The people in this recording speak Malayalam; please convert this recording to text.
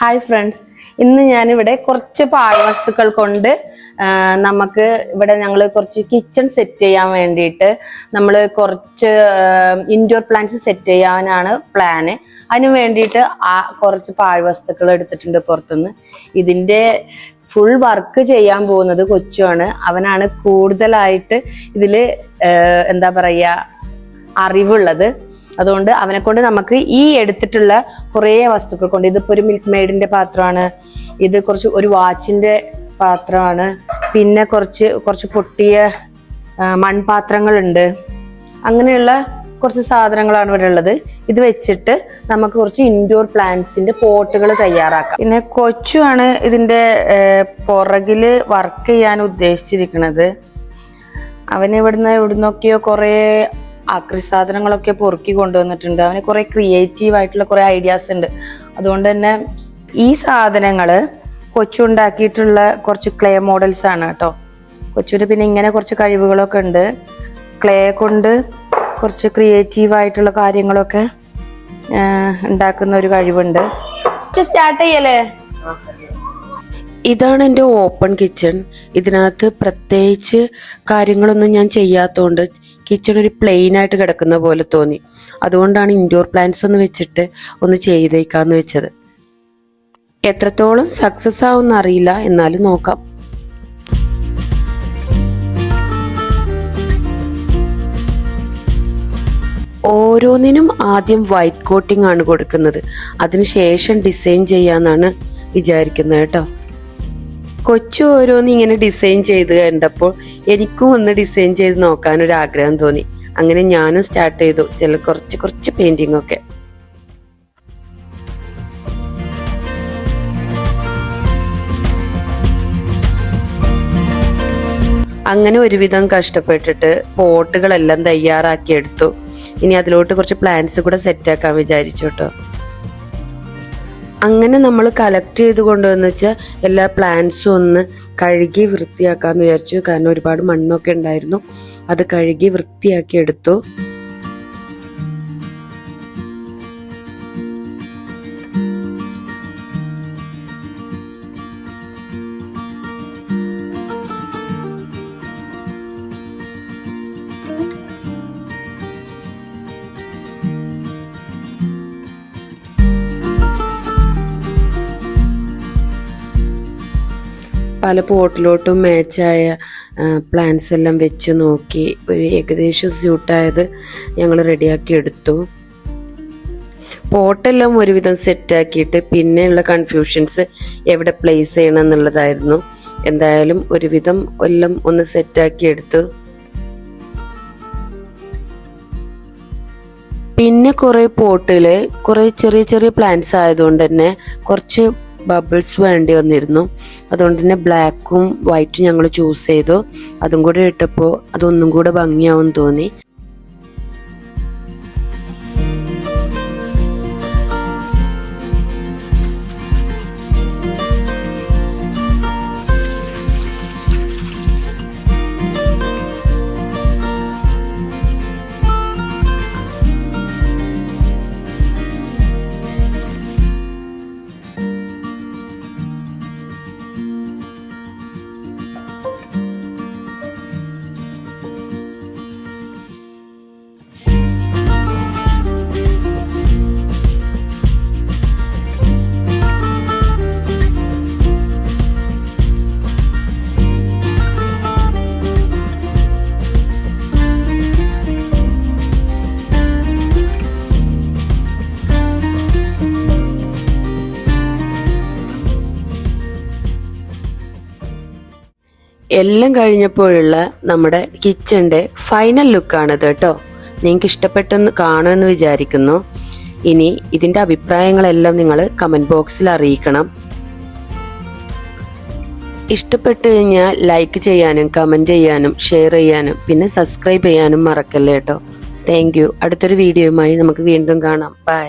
ഹായ് ഫ്രണ്ട്സ്, ഇന്ന് ഞാനിവിടെ കുറച്ച് പാഴ്വസ്തുക്കൾ കൊണ്ട് നമുക്ക് ഇവിടെ ഞങ്ങൾ കുറച്ച് കിച്ചൺ സെറ്റ് ചെയ്യാൻ വേണ്ടിയിട്ട് നമ്മൾ കുറച്ച് ഇൻഡോർ പ്ലാന്റ്സ് സെറ്റ് ചെയ്യാനാണ് പ്ലാന്. അതിന് വേണ്ടിയിട്ട് കുറച്ച് പാഴ്വസ്തുക്കൾ എടുത്തിട്ടുണ്ട് പുറത്തുനിന്ന്. ഇതിൻ്റെ ഫുൾ വർക്ക് ചെയ്യാൻ പോകുന്നത് കൊച്ചുമാണ്. അവനാണ് കൂടുതലായിട്ട് ഇതിൽ എന്താ പറയുക അറിവുള്ളത്. അതുകൊണ്ട് അവനെ കൊണ്ട് നമുക്ക് ഈ എടുത്തിട്ടുള്ള കുറേ വസ്തുക്കൾ കൊണ്ട്, ഇതിപ്പോ ഒരു മിൽക്ക് മെയ്ഡിന്റെ പാത്രമാണ്, ഇത് ഒരു വാച്ചിന്റെ പാത്രമാണ്, പിന്നെ കുറച്ച് പൊട്ടിയ മൺപാത്രങ്ങളുണ്ട്. അങ്ങനെയുള്ള കുറച്ച് സാധനങ്ങളാണ് ഇവിടെ ഉള്ളത്. ഇത് വെച്ചിട്ട് നമുക്ക് കുറച്ച് ഇൻഡോർ പ്ലാന്റ്സിന്റെ പോട്ടുകൾ തയ്യാറാക്കാം. പിന്നെ കൊച്ചുമാണ് ഇതിന്റെ പുറകില് വർക്ക് ചെയ്യാൻ ഉദ്ദേശിച്ചിരിക്കുന്നത്. അവന് ഇവിടുന്നൊക്കെയോ കുറേ ആക്രി സാധനങ്ങളൊക്കെ പൊറുക്കി കൊണ്ടുവന്നിട്ടുണ്ട്. അവന് കുറെ ക്രിയേറ്റീവ് ആയിട്ടുള്ള കുറെ ഐഡിയാസ് ഉണ്ട്. അതുകൊണ്ട് തന്നെ ഈ സാധനങ്ങള് കൊച്ചു ഉണ്ടാക്കിയിട്ടുള്ള കുറച്ച് ക്ലേ മോഡൽസ് ആണ് കേട്ടോ. കൊച്ചുവിന് പിന്നെ ഇങ്ങനെ കുറച്ച് കഴിവുകളൊക്കെ ഉണ്ട്. ക്ലേ കൊണ്ട് കുറച്ച് ക്രിയേറ്റീവ് ആയിട്ടുള്ള കാര്യങ്ങളൊക്കെ ഉണ്ടാക്കുന്ന ഒരു കഴിവുണ്ട്. സ്റ്റാർട്ട് ചെയ്യല്ലേ? ഇതാണ് എൻ്റെ ഓപ്പൺ കിച്ചൺ. ഇതിനകത്ത് പ്രത്യേകിച്ച് കാര്യങ്ങളൊന്നും ഞാൻ ചെയ്യാത്തതുകൊണ്ട് കിച്ചൺ ഒരു പ്ലെയിൻ ആയിട്ട് കിടക്കുന്ന പോലെ തോന്നി. അതുകൊണ്ടാണ് ഇൻഡോർ പ്ലാന്റ്സ് ഒന്ന് വെച്ചിട്ട് ഒന്ന് ചെയ്തേക്കാന്ന് വെച്ചത്. എത്രത്തോളം സക്സസ് ആവുമെന്ന് അറിയില്ല, എന്നാലും നോക്കാം. ഓരോന്നിനും ആദ്യം വൈറ്റ് കോട്ടിംഗ് ആണ് കൊടുക്കുന്നത്. അതിനുശേഷം ഡിസൈൻ ചെയ്യാന്നാണ് വിചാരിക്കുന്നത് കേട്ടോ. കൊച്ചു ഓരോന്ന് ഇങ്ങനെ ഡിസൈൻ ചെയ്ത് കണ്ടപ്പോൾ എനിക്കും ഒന്ന് ഡിസൈൻ ചെയ്ത് നോക്കാനൊരു ആഗ്രഹം തോന്നി. അങ്ങനെ ഞാനും സ്റ്റാർട്ട് ചെയ്തു കുറച്ച് പെയിന്റിംഗ് ഒക്കെ. അങ്ങനെ ഒരുവിധം കഷ്ടപ്പെട്ടിട്ട് പോട്ടുകളെല്ലാം തയ്യാറാക്കി എടുത്തു. ഇനി അതിലോട്ട് കുറച്ച് പ്ലാന്റ്സ് കൂടെ സെറ്റാക്കാൻ വിചാരിച്ചു കേട്ടോ. അങ്ങനെ നമ്മൾ കളക്ട് ചെയ്ത് കൊണ്ടുവന്ന് വെച്ചാൽ എല്ലാ പ്ലാന്റ്സും ഒന്ന് കഴുകി വൃത്തിയാക്കാന്ന് വിചാരിച്ചു. കാരണം ഒരുപാട് മണ്ണൊക്കെ ഉണ്ടായിരുന്നു. അത് കഴുകി വൃത്തിയാക്കി എടുത്തു. പല പോട്ടിലോട്ടും മാച്ചായ പ്ലാന്റ്സ് എല്ലാം വെച്ച് നോക്കി ഒരു ഏകദേശം സ്യൂട്ടായത് ഞങ്ങൾ റെഡിയാക്കി എടുത്തു. പോട്ടെല്ലാം ഒരുവിധം സെറ്റാക്കിയിട്ട് പിന്നെയുള്ള കൺഫ്യൂഷൻസ് എവിടെ പ്ലേസ് ചെയ്യണം എന്നുള്ളതായിരുന്നു. എന്തായാലും ഒരുവിധം എല്ലാം ഒന്ന് സെറ്റാക്കി എടുത്തു. പിന്നെ കുറെ പോട്ടില് കുറെ ചെറിയ പ്ലാന്റ്സ് ആയതുകൊണ്ട് തന്നെ കുറച്ച് ബബിൾസ് വേണ്ടി വന്നിരുന്നു. അതുകൊണ്ട് തന്നെ ബ്ലാക്കും വൈറ്റും ഞങ്ങൾ ചൂസ് ചെയ്തു. അതും കൂടെ ഇട്ടപ്പോൾ അതൊന്നും കൂടെ ഭംഗിയാവും തോന്നി. എല്ലാം കഴിഞ്ഞപ്പോഴുള്ള നമ്മുടെ കിച്ചന്റെ ഫൈനൽ ലുക്കാണിത് കേട്ടോ. നിങ്ങൾക്ക് ഇഷ്ടപ്പെട്ടെന്ന് കാണുമെന്ന് വിചാരിക്കുന്നു. ഇനി ഇതിന്റെ അഭിപ്രായങ്ങളെല്ലാം നിങ്ങൾ കമന്റ് ബോക്സിൽ അറിയിക്കണം. ഇഷ്ടപ്പെട്ടു കഴിഞ്ഞാൽ ലൈക്ക് ചെയ്യാനും കമന്റ് ചെയ്യാനും ഷെയർ ചെയ്യാനും പിന്നെ സബ്സ്ക്രൈബ് ചെയ്യാനും മറക്കല്ലേ കേട്ടോ. Thank you. അടുത്തൊരു വീഡിയോയുമായി നമുക്ക് വീണ്ടും കാണാം. ബൈ.